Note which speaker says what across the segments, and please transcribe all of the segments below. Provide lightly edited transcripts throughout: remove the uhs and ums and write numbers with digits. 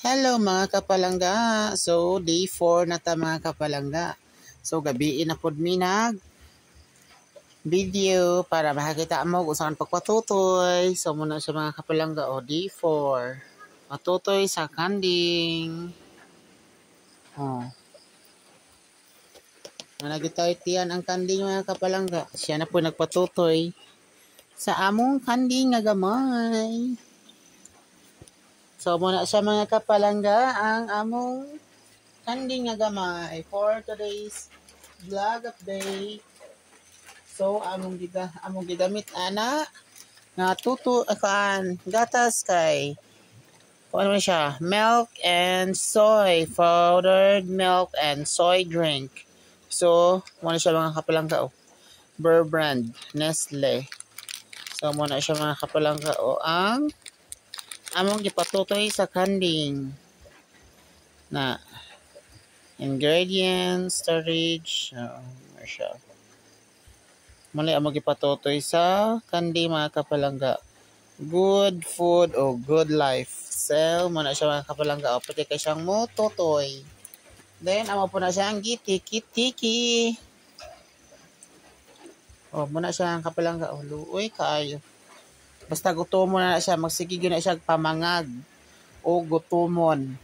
Speaker 1: Hello mga kapalangga. So day 4 na ta mga kapalangga. So gabiin na pod mi nag video para makakita mo kung saan pagpatutoy. So muna sa mga kapalangga day 4. Patutoy sa kanding. Managitay-tiyan ang kanding mga kapalangga. Siya na po nagpatutoy sa among kanding nga gamay. So muna sa mga kapalangga ang among kanding nga gamay for today's vlog update. So among gigamit ana nga gatas kay ano man siya, milk and soy, powdered milk and soy drink. So muna siya mga kapalangga Burr brand, Nestle. So muna siya mga kapalangga ang among gipatutoy sa kanding na ingredients, storage, siya. Muli ang magipatutoy sa kandi mga kapalangga. Good food o good life. So, muna siya mga kapalangga. Pati kay siyang mututoy. Then, amo po na siyang gitiki-tiki. Muna siya mga kapalangga. Luoy kayo. Basta gutomon na siya. Magsigigyo na siya pamangag. O gutomon.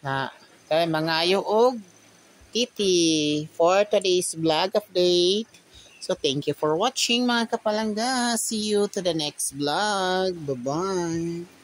Speaker 1: Na, kaya mangayo og titi for today's vlog update. So, thank you for watching mga kapalangga. See you to the next vlog. Bye-bye.